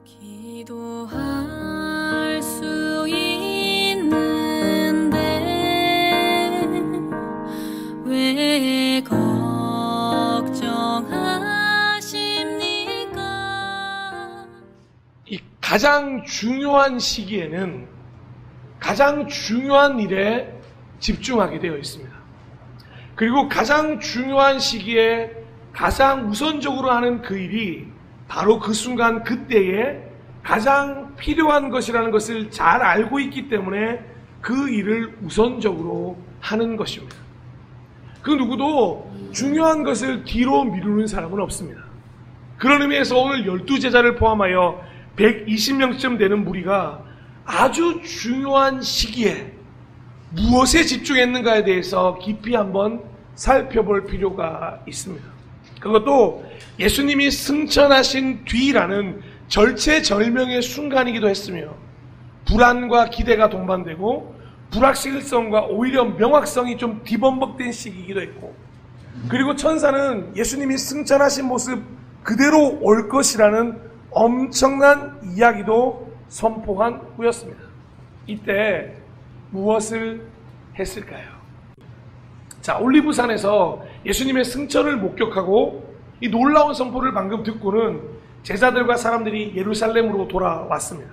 기도할 수 있는데 왜 걱정하십니까? 이 가장 중요한 시기에는 가장 중요한 일에 집중하게 되어 있습니다. 그리고 가장 중요한 시기에 가장 우선적으로 하는 그 일이 바로 그 순간 그때에 가장 필요한 것이라는 것을 잘 알고 있기 때문에 그 일을 우선적으로 하는 것입니다. 그 누구도 중요한 것을 뒤로 미루는 사람은 없습니다. 그런 의미에서 오늘 12제자를 포함하여 120명쯤 되는 무리가 아주 중요한 시기에 무엇에 집중했는가에 대해서 깊이 한번 살펴볼 필요가 있습니다. 그것도 예수님이 승천하신 뒤라는 절체절명의 순간이기도 했으며 불안과 기대가 동반되고 불확실성과 오히려 명확성이 좀 뒤범벅된 시기이기도 했고, 그리고 천사는 예수님이 승천하신 모습 그대로 올 것이라는 엄청난 이야기도 선포한 후였습니다. 이때 무엇을 했을까요? 자, 올리브산에서 예수님의 승천을 목격하고 이 놀라운 선포를 방금 듣고는 제자들과 사람들이 예루살렘으로 돌아왔습니다.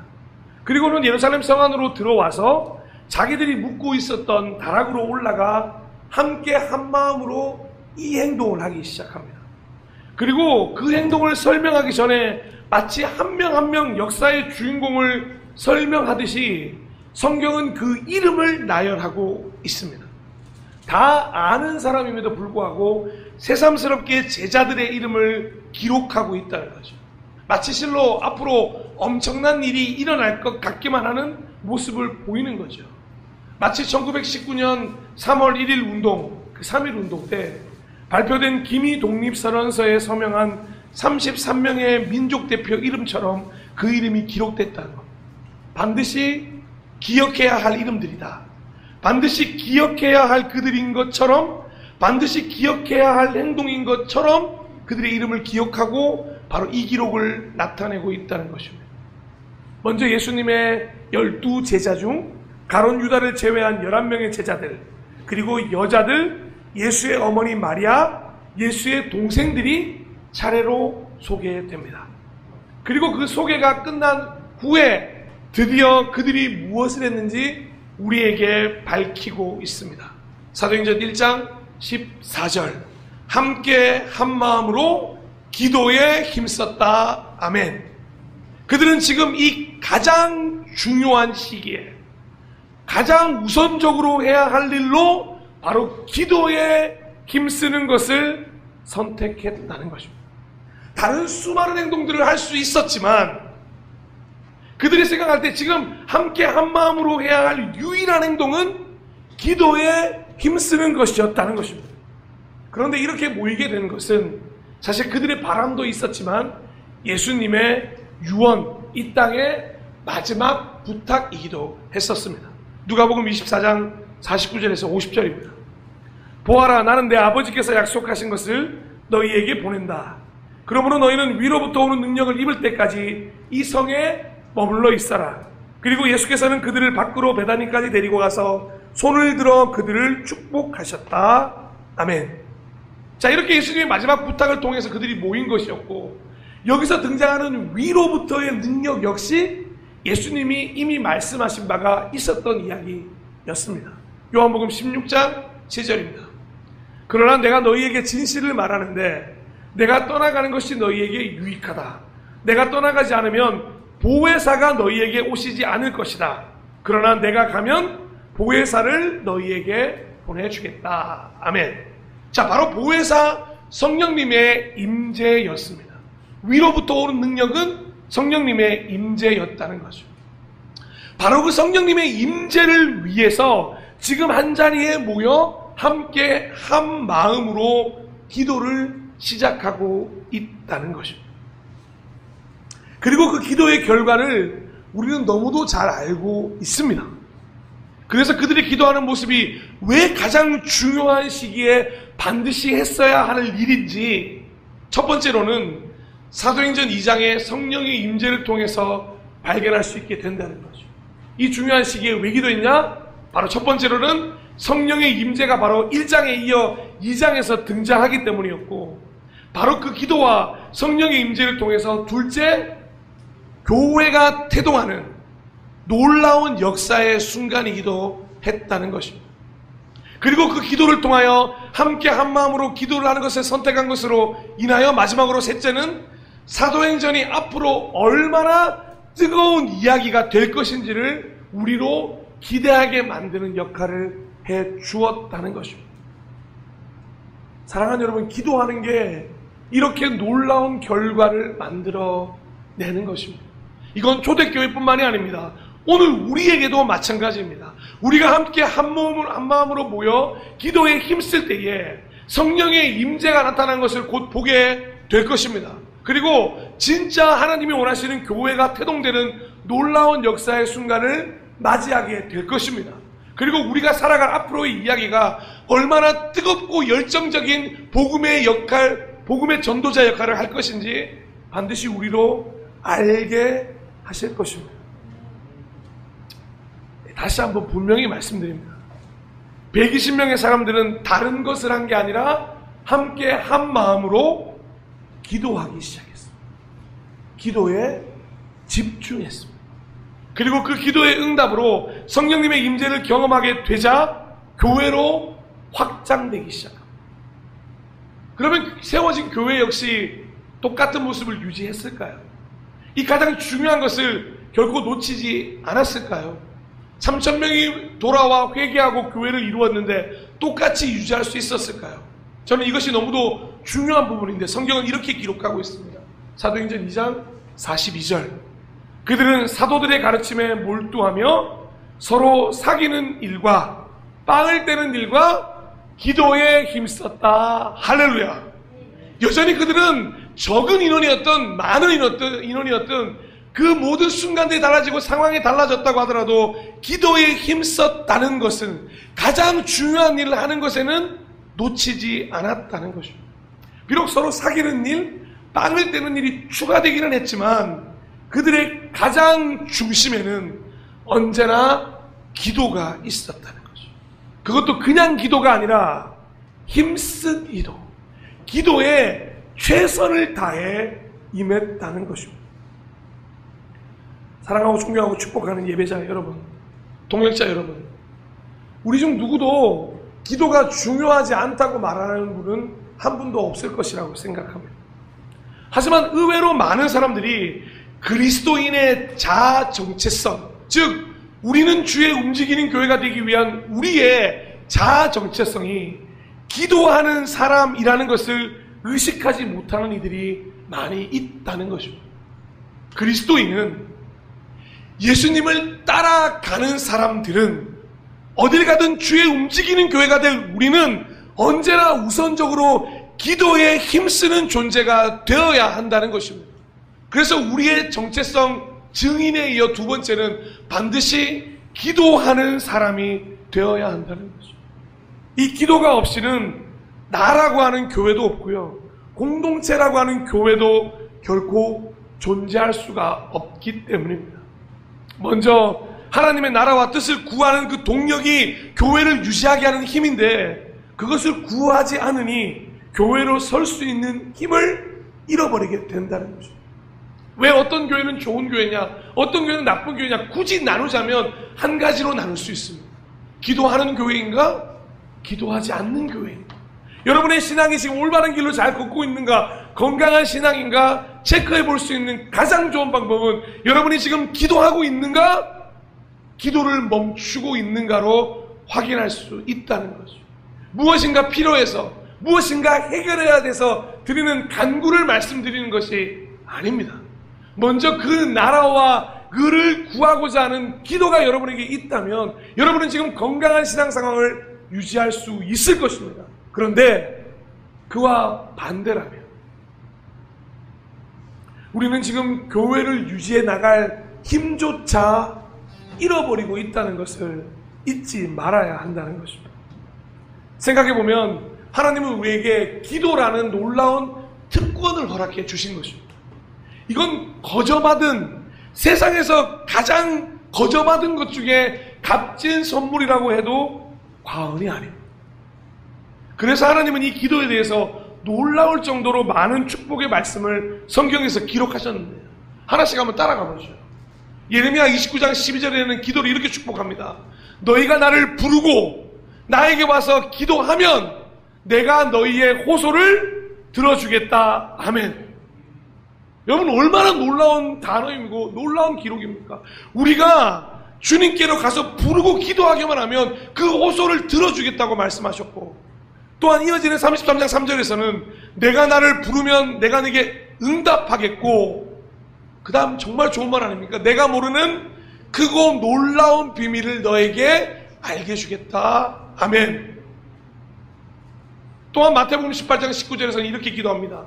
그리고는 예루살렘 성 안으로 들어와서 자기들이 묵고 있었던 다락으로 올라가 함께 한 마음으로 이 행동을 하기 시작합니다. 그리고 그 행동을 설명하기 전에 마치 한 명 한 명 역사의 주인공을 설명하듯이 성경은 그 이름을 나열하고 있습니다. 다 아는 사람임에도 불구하고 새삼스럽게 제자들의 이름을 기록하고 있다는 거죠. 마치 실로 앞으로 엄청난 일이 일어날 것 같기만 하는 모습을 보이는 거죠. 마치 1919년 3월 1일 운동, 그 3.1 운동 때 발표된 기미 독립선언서에 서명한 33명의 민족대표 이름처럼 그 이름이 기록됐다는 것. 반드시 기억해야 할 이름들이다. 반드시 기억해야 할 그들인 것처럼, 반드시 기억해야 할 행동인 것처럼 그들의 이름을 기억하고 바로 이 기록을 나타내고 있다는 것입니다. 먼저 예수님의 12제자 중 가룟 유다를 제외한 11명의 제자들, 그리고 여자들, 예수의 어머니 마리아, 예수의 동생들이 차례로 소개됩니다. 그리고 그 소개가 끝난 후에 드디어 그들이 무엇을 했는지 우리에게 밝히고 있습니다. 사도행전 1장 14절, 함께 한 마음으로 기도에 힘썼다. 아멘. 그들은 지금 이 가장 중요한 시기에 가장 우선적으로 해야 할 일로 바로 기도에 힘쓰는 것을 선택했다는 것입니다. 다른 수많은 행동들을 할 수 있었지만 그들이 생각할 때 지금 함께 한 마음으로 해야 할 유일한 행동은 기도에 힘쓰는 것이었다는 것입니다. 그런데 이렇게 모이게 된 것은 사실 그들의 바람도 있었지만 예수님의 유언, 이 땅의 마지막 부탁이기도 했었습니다. 누가복음 24장 49절에서 50절입니다. 보아라, 나는 내 아버지께서 약속하신 것을 너희에게 보낸다. 그러므로 너희는 위로부터 오는 능력을 입을 때까지 이 성에 머물러 있어라. 그리고 예수께서는 그들을 밖으로 베다니까지 데리고 가서 손을 들어 그들을 축복하셨다. 아멘. 자, 이렇게 예수님의 마지막 부탁을 통해서 그들이 모인 것이었고, 여기서 등장하는 위로부터의 능력 역시 예수님이 이미 말씀하신 바가 있었던 이야기였습니다. 요한복음 16장 7절입니다. 그러나 내가 너희에게 진실을 말하는데 내가 떠나가는 것이 너희에게 유익하다. 내가 떠나가지 않으면 보혜사가 너희에게 오시지 않을 것이다. 그러나 내가 가면 보혜사를 너희에게 보내주겠다. 아멘. 자, 바로 보혜사 성령님의 임재였습니다. 위로부터 오는 능력은 성령님의 임재였다는 거죠. 바로 그 성령님의 임재를 위해서 지금 한자리에 모여 함께 한 마음으로 기도를 시작하고 있다는 것입니다. 그리고 그 기도의 결과를 우리는 너무도 잘 알고 있습니다. 그래서 그들이 기도하는 모습이 왜 가장 중요한 시기에 반드시 했어야 하는 일인지, 첫 번째로는 사도행전 2장의 성령의 임재를 통해서 발견할 수 있게 된다는 거죠. 이 중요한 시기에 왜 기도했냐? 바로 첫 번째로는 성령의 임재가 바로 1장에 이어 2장에서 등장하기 때문이었고, 바로 그 기도와 성령의 임재를 통해서 둘째, 교회가 태동하는 놀라운 역사의 순간이기도 했다는 것입니다. 그리고 그 기도를 통하여 함께 한 마음으로 기도를 하는 것을 선택한 것으로 인하여 마지막으로 셋째는 사도행전이 앞으로 얼마나 뜨거운 이야기가 될 것인지를 우리로 기대하게 만드는 역할을 해 주었다는 것입니다. 사랑하는 여러분, 기도하는 게 이렇게 놀라운 결과를 만들어내는 것입니다. 이건 초대교회뿐만이 아닙니다. 오늘 우리에게도 마찬가지입니다. 우리가 함께 한 마음으로 모여 기도에 힘쓸 때에 성령의 임재가 나타난 것을 곧 보게 될 것입니다. 그리고 진짜 하나님이 원하시는 교회가 태동되는 놀라운 역사의 순간을 맞이하게 될 것입니다. 그리고 우리가 살아갈 앞으로의 이야기가 얼마나 뜨겁고 열정적인 복음의 역할, 복음의 전도자 역할을 할 것인지 반드시 우리로 알게 하실 것입니다. 다시 한번 분명히 말씀드립니다. 120명의 사람들은 다른 것을 한 게 아니라 함께 한 마음으로 기도하기 시작했습니다. 기도에 집중했습니다. 그리고 그 기도의 응답으로 성령님의 임재를 경험하게 되자 교회로 확장되기 시작합니다. 그러면 세워진 교회 역시 똑같은 모습을 유지했을까요? 이 가장 중요한 것을 결코 놓치지 않았을까요? 3,000명이 돌아와 회개하고 교회를 이루었는데 똑같이 유지할 수 있었을까요? 저는 이것이 너무도 중요한 부분인데 성경은 이렇게 기록하고 있습니다. 사도행전 2장 42절. 그들은 사도들의 가르침에 몰두하며 서로 사귀는 일과 빵을 떼는 일과 기도에 힘썼다. 할렐루야. 여전히 그들은 적은 인원이었던 많은 인원이었던 그 모든 순간들이 달라지고 상황이 달라졌다고 하더라도 기도에 힘썼다는 것은 가장 중요한 일을 하는 것에는 놓치지 않았다는 것입니다. 비록 서로 사귀는 일, 빵을 떼는 일이 추가되기는 했지만 그들의 가장 중심에는 언제나 기도가 있었다는 거죠. 그것도 그냥 기도가 아니라 힘쓴 기도, 기도에 최선을 다해 임했다는 것입니다. 사랑하고 존경하고 축복하는 예배자 여러분, 동역자 여러분, 우리 중 누구도 기도가 중요하지 않다고 말하는 분은 한 분도 없을 것이라고 생각합니다. 하지만 의외로 많은 사람들이 그리스도인의 자아 정체성, 즉 우리는 주의 움직이는 교회가 되기 위한 우리의 자아 정체성이 기도하는 사람이라는 것을 의식하지 못하는 이들이 많이 있다는 것입니다. 그리스도인은 예수님을 따라가는 사람들은 어딜 가든 주의 움직이는 교회가 될 우리는 언제나 우선적으로 기도에 힘쓰는 존재가 되어야 한다는 것입니다. 그래서 우리의 정체성 증인에 이어 두 번째는 반드시 기도하는 사람이 되어야 한다는 것입니다. 이 기도가 없이는 나라고 하는 교회도 없고요, 공동체라고 하는 교회도 결코 존재할 수가 없기 때문입니다. 먼저 하나님의 나라와 뜻을 구하는 그 동력이 교회를 유지하게 하는 힘인데 그것을 구하지 않으니 교회로 설 수 있는 힘을 잃어버리게 된다는 거죠. 왜 어떤 교회는 좋은 교회냐, 어떤 교회는 나쁜 교회냐 굳이 나누자면 한 가지로 나눌 수 있습니다. 기도하는 교회인가, 기도하지 않는 교회인가. 여러분의 신앙이 지금 올바른 길로 잘 걷고 있는가, 건강한 신앙인가 체크해 볼 수 있는 가장 좋은 방법은 여러분이 지금 기도하고 있는가, 기도를 멈추고 있는가로 확인할 수 있다는 거죠. 무엇인가 필요해서, 무엇인가 해결해야 돼서 드리는 간구를 말씀드리는 것이 아닙니다. 먼저 그 나라와 그를 구하고자 하는 기도가 여러분에게 있다면 여러분은 지금 건강한 신앙 상황을 유지할 수 있을 것입니다. 그런데 그와 반대라면 우리는 지금 교회를 유지해 나갈 힘조차 잃어버리고 있다는 것을 잊지 말아야 한다는 것입니다. 생각해보면 하나님은 우리에게 기도라는 놀라운 특권을 허락해 주신 것입니다. 이건 거저받은, 세상에서 가장 거저받은 것 중에 값진 선물이라고 해도 과언이 아닙니다. 그래서 하나님은 이 기도에 대해서 놀라울 정도로 많은 축복의 말씀을 성경에서 기록하셨는데요. 하나씩 한번 따라가 보죠. 예레미야 29장 12절에는 기도를 이렇게 축복합니다. 너희가 나를 부르고 나에게 와서 기도하면 내가 너희의 호소를 들어주겠다. 아멘. 여러분, 얼마나 놀라운 단어이고 놀라운 기록입니까? 우리가 주님께로 가서 부르고 기도하기만 하면 그 호소를 들어주겠다고 말씀하셨고, 또한 이어지는 33장 3절에서는 내가 나를 부르면 내가 네게 응답하겠고, 그 다음 정말 좋은 말 아닙니까? 내가 모르는 크고 놀라운 비밀을 너에게 알게 해주겠다. 아멘. 또한 마태복음 18장 19절에서는 이렇게 기도합니다.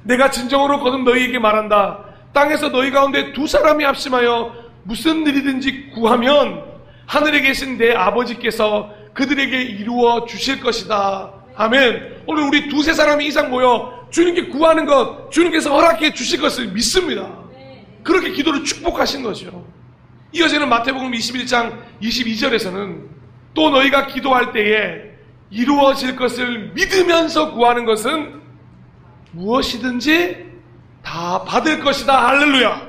내가 진정으로 거듭 너희에게 말한다. 땅에서 너희 가운데 두 사람이 합심하여 무슨 일이든지 구하면 하늘에 계신 내 아버지께서 그들에게 이루어 주실 것이다. 아멘. 오늘 우리 두세 사람이 이상 모여 주님께 구하는 것, 주님께서 허락해 주실 것을 믿습니다. 그렇게 기도를 축복하신 거죠. 이어지는 마태복음 21장 22절에서는 또 너희가 기도할 때에 이루어질 것을 믿으면서 구하는 것은 무엇이든지 다 받을 것이다. 할렐루야.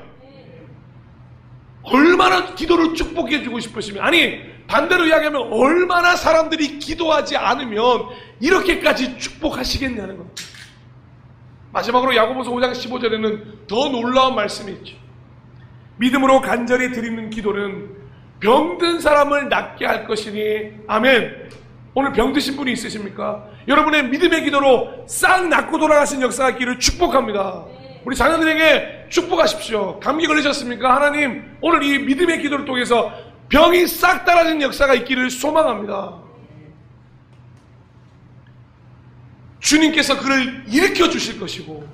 얼마나 기도를 축복해 주고 싶으시면, 아니 반대로 이야기하면 얼마나 사람들이 기도하지 않으면 이렇게까지 축복하시겠냐는 겁니다. 마지막으로 야고보서 5장 15절에는 더 놀라운 말씀이 있죠. 믿음으로 간절히 드리는 기도는 병든 사람을 낫게 할 것이니. 아멘. 오늘 병드신 분이 있으십니까? 여러분의 믿음의 기도로 싹 낫고 돌아가신 역사가 있기를 축복합니다. 우리 자녀들에게 축복하십시오. 감기 걸리셨습니까? 하나님, 오늘 이 믿음의 기도를 통해서 병이 싹 따라진 역사가 있기를 소망합니다. 주님께서 그를 일으켜 주실 것이고,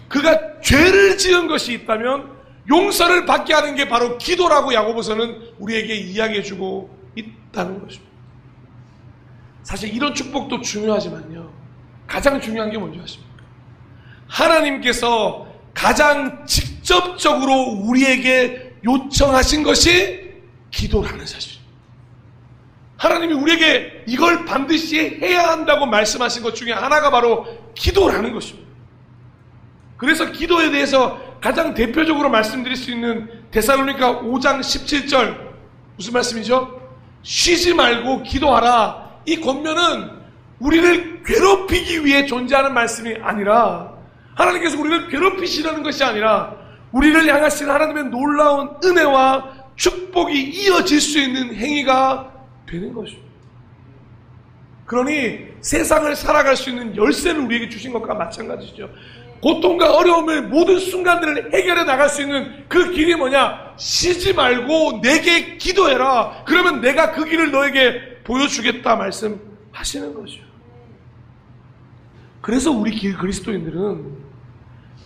그가 죄를 지은 것이 있다면 용서를 받게 하는 게 바로 기도라고 야고보서는 우리에게 이야기해 주고 있다는 것입니다. 사실 이런 축복도 중요하지만요, 가장 중요한 게 뭔지 아십니까? 하나님께서 가장 직접적으로 우리에게 요청하신 것이 기도라는 사실. 하나님이 우리에게 이걸 반드시 해야 한다고 말씀하신 것 중에 하나가 바로 기도라는 것입니다. 그래서 기도에 대해서 가장 대표적으로 말씀드릴 수 있는 데살로니가 5장 17절, 무슨 말씀이죠? 쉬지 말고 기도하라. 이 권면은 우리를 괴롭히기 위해 존재하는 말씀이 아니라, 하나님께서 우리를 괴롭히시려는 것이 아니라 우리를 향하신 하나님의 놀라운 은혜와 축복이 이어질 수 있는 행위가 되는 것입니다. 그러니 세상을 살아갈 수 있는 열쇠를 우리에게 주신 것과 마찬가지죠. 고통과 어려움을 모든 순간들을 해결해 나갈 수 있는 그 길이 뭐냐? 쉬지 말고 내게 기도해라. 그러면 내가 그 길을 너에게 보여주겠다 말씀하시는 거죠. 그래서 우리 그리스도인들은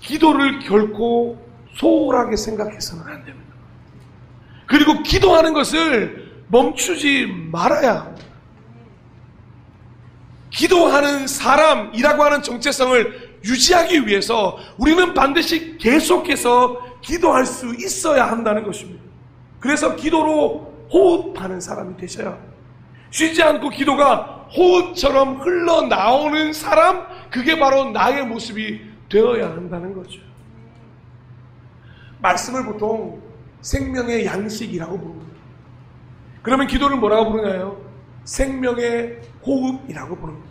기도를 결코 소홀하게 생각해서는 안 됩니다. 그리고 기도하는 것을 멈추지 말아야 합니다. 기도하는 사람이라고 하는 정체성을 유지하기 위해서 우리는 반드시 계속해서 기도할 수 있어야 한다는 것입니다. 그래서 기도로 호흡하는 사람이 되셔야 합니다. 쉬지 않고 기도가 호흡처럼 흘러나오는 사람, 그게 바로 나의 모습이 되어야 한다는 거죠. 말씀을 보통 생명의 양식이라고 부릅니다. 그러면 기도를 뭐라고 부르나요? 생명의 호흡이라고 부릅니다.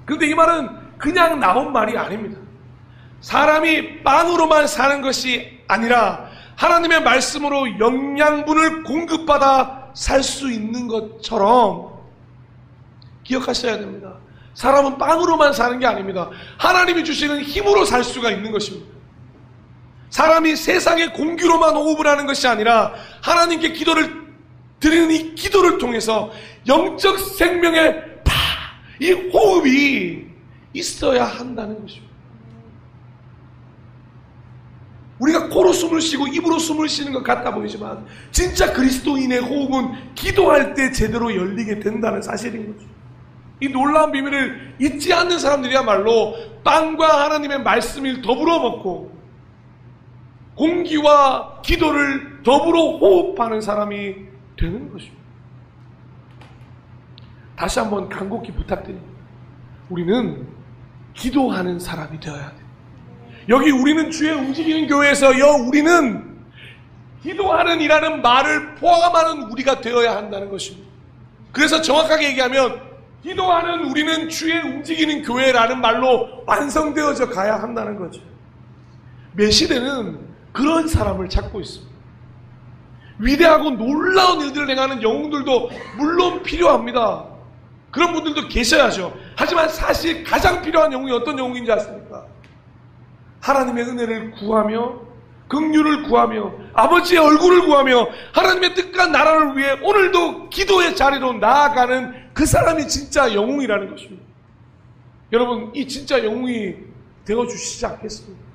그런데 이 말은 그냥 나온 말이 아닙니다. 사람이 빵으로만 사는 것이 아니라 하나님의 말씀으로 영양분을 공급받아 살 수 있는 것처럼 기억하셔야 됩니다. 사람은 빵으로만 사는 게 아닙니다. 하나님이 주시는 힘으로 살 수가 있는 것입니다. 사람이 세상의 공기로만 호흡을 하는 것이 아니라 하나님께 기도를 드리는 이 기도를 통해서 영적 생명의 이 호흡이 있어야 한다는 것입니다. 우리가 코로 숨을 쉬고 입으로 숨을 쉬는 것 같아 보이지만 진짜 그리스도인의 호흡은 기도할 때 제대로 열리게 된다는 사실인 거죠. 이 놀라운 비밀을 잊지 않는 사람들이야말로 빵과 하나님의 말씀을 더불어 먹고 공기와 기도를 더불어 호흡하는 사람이 되는 것입니다. 다시 한번 간곡히 부탁드립니다. 우리는 기도하는 사람이 되어야 돼요. 여기 우리는 주의 움직이는 교회에서 우리는 기도하는 이라는 말을 포함하는 우리가 되어야 한다는 것입니다. 그래서 정확하게 얘기하면 기도하는 우리는 주의 움직이는 교회라는 말로 완성되어져 가야 한다는 거죠. 메시대는 그런 사람을 찾고 있습니다. 위대하고 놀라운 일들을 행하는 영웅들도 물론 필요합니다. 그런 분들도 계셔야죠. 하지만 사실 가장 필요한 영웅이 어떤 영웅인지 아십니까? 하나님의 은혜를 구하며 긍휼을 구하며 아버지의 얼굴을 구하며 하나님의 뜻과 나라를 위해 오늘도 기도의 자리로 나아가는 그 사람이 진짜 영웅이라는 것입니다. 여러분, 이 진짜 영웅이 되어주시지 않겠습니까?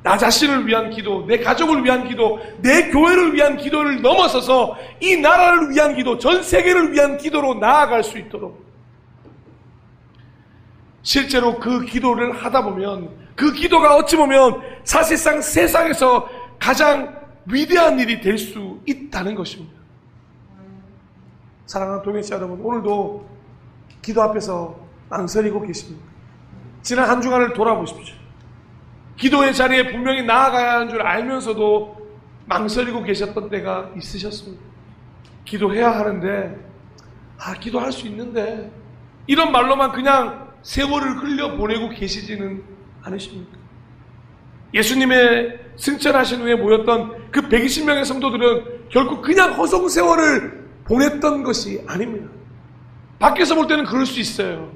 나 자신을 위한 기도, 내 가족을 위한 기도, 내 교회를 위한 기도를 넘어서서 이 나라를 위한 기도, 전 세계를 위한 기도로 나아갈 수 있도록, 실제로 그 기도를 하다 보면 그 기도가 어찌 보면 사실상 세상에서 가장 위대한 일이 될 수 있다는 것입니다. 사랑하는 동행자 여러분, 오늘도 기도 앞에서 망설이고 계십니까? 지난 한 주간을 돌아보십시오. 기도의 자리에 분명히 나아가야 하는 줄 알면서도 망설이고 계셨던 때가 있으셨습니다. 기도해야 하는데, 기도할 수 있는데, 이런 말로만 그냥 세월을 흘려보내고 계시지는 않으십니까? 예수님의 승천하신 후에 모였던 그 120명의 성도들은 결국 그냥 허송세월을 보냈던 것이 아닙니다. 밖에서 볼 때는 그럴 수 있어요.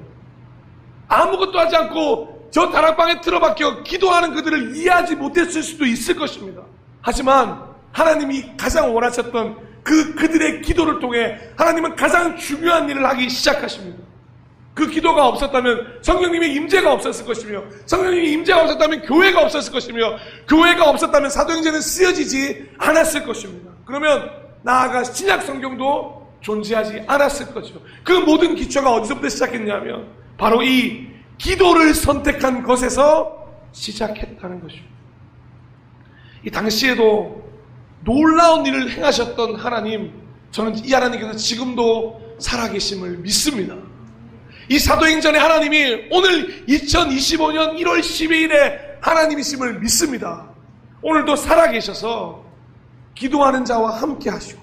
아무것도 하지 않고 저 다락방에 틀어박혀 기도하는 그들을 이해하지 못했을 수도 있을 것입니다. 하지만 하나님이 가장 원하셨던 그들의 기도를 통해 하나님은 가장 중요한 일을 하기 시작하십니다. 그 기도가 없었다면 성령님의 임재가 없었을 것이며, 성령님의 임재가 없었다면 교회가 없었을 것이며, 교회가 없었다면 사도행전은 쓰여지지 않았을 것입니다. 그러면 나아가 신약 성경도 존재하지 않았을 거죠. 그 모든 기초가 어디서부터 시작했냐면 바로 이 기도를 선택한 것에서 시작했다는 것입니다. 이 당시에도 놀라운 일을 행하셨던 하나님, 저는 이 하나님께서 지금도 살아계심을 믿습니다. 이 사도행전의 하나님이 오늘 2025년 1월 12일에 하나님이심을 믿습니다. 오늘도 살아계셔서 기도하는 자와 함께 하시고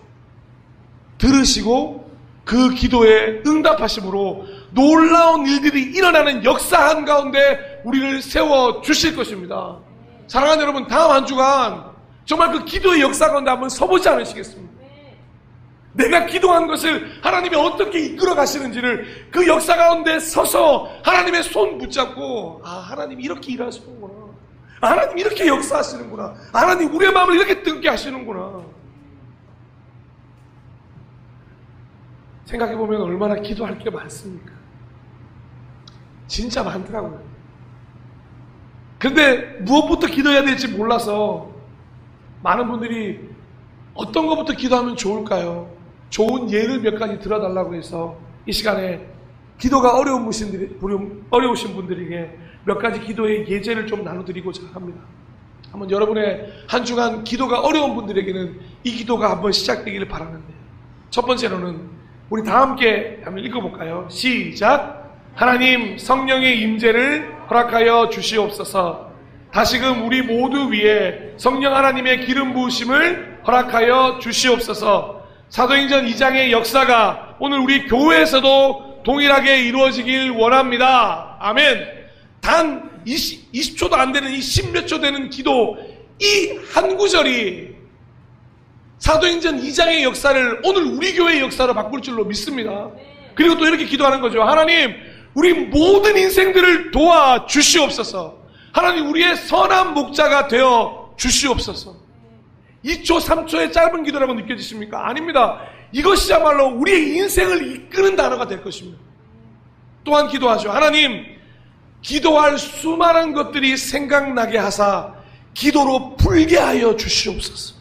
들으시고 그 기도에 응답하심으로 놀라운 일들이 일어나는 역사 한가운데 우리를 세워주실 것입니다. 사랑하는 여러분, 다음 한 주간 정말 그 기도의 역사 가운데 한번 서보지 않으시겠습니까? 내가 기도한 것을 하나님이 어떻게 이끌어 가시는지를 그 역사 가운데 서서 하나님의 손 붙잡고, 하나님 이렇게 일하시는구나, 하나님 이렇게 역사하시는구나, 하나님 우리의 마음을 이렇게 뜨겁게 하시는구나. 생각해보면 얼마나 기도할 게 많습니까? 진짜 많더라고요. 근데 무엇부터 기도해야 될지 몰라서 많은 분들이 어떤 것부터 기도하면 좋을까요? 좋은 예를 몇 가지 들어달라고 해서 이 시간에 기도가 어려우신 분들에게 몇 가지 기도의 예제를 좀 나눠드리고자 합니다. 한번 여러분의 한 주간 기도가 어려운 분들에게는 이 기도가 한번 시작되기를 바라는데, 첫 번째로는 우리 다 함께 한번 읽어볼까요? 시작! 하나님 성령의 임재를 허락하여 주시옵소서. 다시금 우리 모두 위에 성령 하나님의 기름 부으심을 허락하여 주시옵소서. 사도행전 2장의 역사가 오늘 우리 교회에서도 동일하게 이루어지길 원합니다. 아멘. 단 20초도 안 되는 이 10몇 초 되는 기도, 이 한 구절이 사도행전 2장의 역사를 오늘 우리 교회의 역사로 바꿀 줄로 믿습니다. 그리고 또 이렇게 기도하는 거죠. 하나님, 우리 모든 인생들을 도와 주시옵소서. 하나님, 우리의 선한 목자가 되어 주시옵소서. 2초, 3초의 짧은 기도라고 느껴지십니까? 아닙니다. 이것이야말로 우리의 인생을 이끄는 단어가 될 것입니다. 또한 기도하죠. 하나님, 기도할 수많은 것들이 생각나게 하사 기도로 풀게 하여 주시옵소서.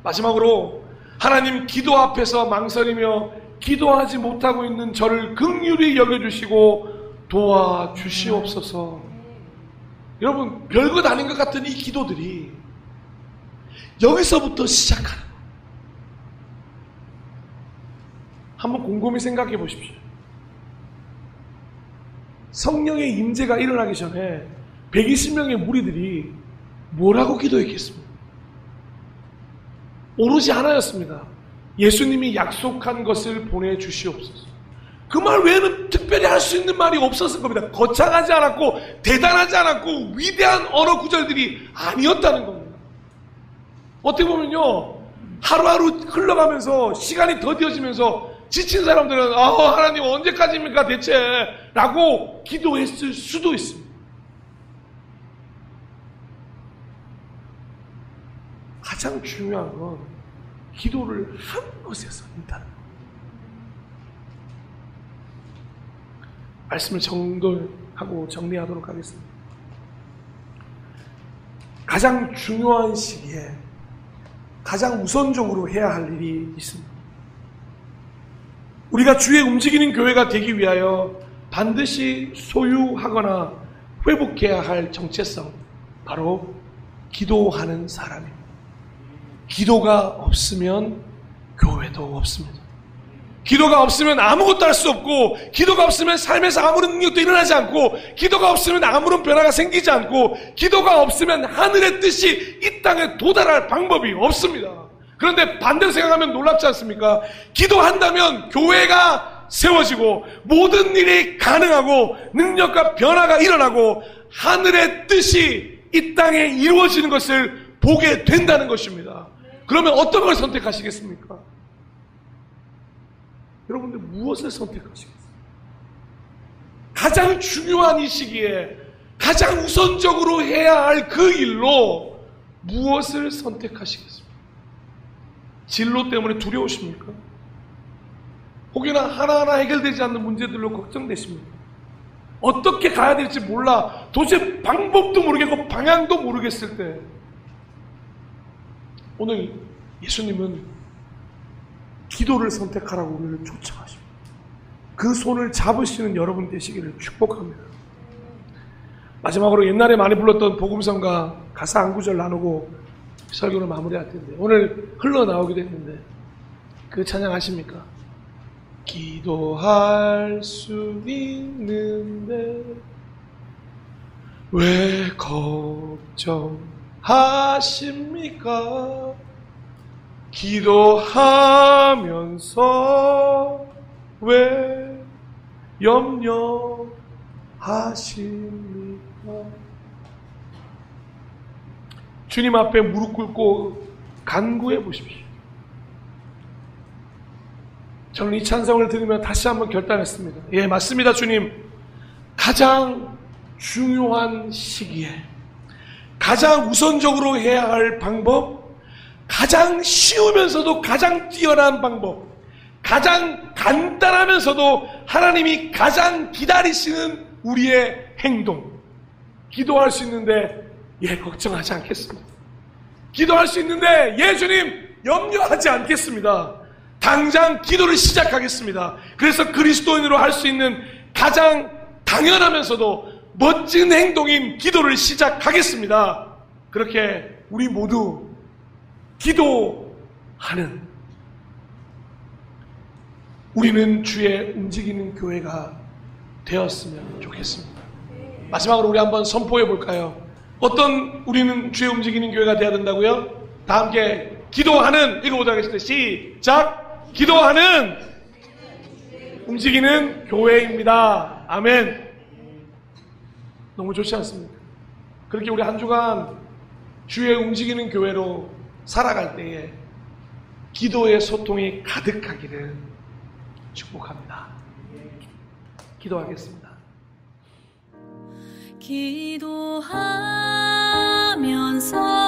마지막으로, 하나님, 기도 앞에서 망설이며 기도하지 못하고 있는 저를 긍휼히 여겨주시고 도와주시옵소서. 여러분, 별것 아닌 것 같은 이 기도들이 여기서부터 시작하는 거예요. 한번 곰곰이 생각해 보십시오. 성령의 임재가 일어나기 전에 120명의 무리들이 뭐라고 기도했겠습니까? 오로지 하나였습니다. 예수님이 약속한 것을 보내주시옵소서. 그 말 외에는 특별히 할 수 있는 말이 없었을 겁니다. 거창하지 않았고 대단하지 않았고 위대한 언어 구절들이 아니었다는 겁니다. 어떻게 보면요, 하루하루 흘러가면서 시간이 더뎌지면서 지친 사람들은 하나님 언제까지입니까 대체? 라고 기도했을 수도 있습니다. 가장 중요한 건 기도를 한 것에서 있다는 것. 말씀을 정돈하고 정리하도록 하겠습니다. 가장 중요한 시기에 가장 우선적으로 해야 할 일이 있습니다. 우리가 주의 움직이는 교회가 되기 위하여 반드시 소유하거나 회복해야 할 정체성, 바로 기도하는 사람입니다. 기도가 없으면 교회도 없습니다. 기도가 없으면 아무것도 할 수 없고, 기도가 없으면 삶에서 아무런 능력도 일어나지 않고, 기도가 없으면 아무런 변화가 생기지 않고, 기도가 없으면 하늘의 뜻이 이 땅에 도달할 방법이 없습니다. 그런데 반대로 생각하면 놀랍지 않습니까? 기도한다면 교회가 세워지고 모든 일이 가능하고 능력과 변화가 일어나고 하늘의 뜻이 이 땅에 이루어지는 것을 보게 된다는 것입니다. 그러면 어떤 걸 선택하시겠습니까? 여러분들 무엇을 선택하시겠습니까? 가장 중요한 이 시기에 가장 우선적으로 해야 할 그 일로 무엇을 선택하시겠습니까? 진로 때문에 두려우십니까? 혹여나 하나하나 해결되지 않는 문제들로 걱정되십니까? 어떻게 가야 될지 몰라 도대체 방법도 모르겠고 방향도 모르겠을 때, 오늘 예수님은 기도를 선택하라고 우리를 쫓아가십니다. 그 손을 잡으시는 여러분 되시기를 축복합니다. 마지막으로 옛날에 많이 불렀던 복음성가 가사 한 구절 나누고 설교를 마무리할 텐데, 오늘 흘러나오기도 했는데 그 찬양 아십니까? 기도할 수 있는데 왜 걱정하십니까? 기도하면서 왜 염려하십니까? 주님 앞에 무릎 꿇고 간구해 보십시오. 저는 이 찬송을 들으며 다시 한번 결단했습니다. 예, 맞습니다, 주님. 가장 중요한 시기에 가장 우선적으로 해야 할 방법, 가장 쉬우면서도 가장 뛰어난 방법, 가장 간단하면서도 하나님이 가장 기다리시는 우리의 행동, 기도할 수 있는데 예, 걱정하지 않겠습니다. 기도할 수 있는데 예, 주님, 염려하지 않겠습니다. 당장 기도를 시작하겠습니다. 그래서 그리스도인으로 할 수 있는 가장 당연하면서도 멋진 행동인 기도를 시작하겠습니다. 그렇게 우리 모두 기도하는, 우리는 주의 움직이는 교회가 되었으면 좋겠습니다. 마지막으로 우리 한번 선포해 볼까요? 어떤 우리는 주의 움직이는 교회가 되어야 된다고요? 다 함께 기도하는, 읽어보도록 하겠습니다. 시작! 기도하는 움직이는 교회입니다. 아멘. 너무 좋지 않습니까? 그렇게 우리 한 주간 주의 움직이는 교회로 살아갈 때에 기도의 소통이 가득하기를 축복합니다. 기도하겠습니다. 기도하면서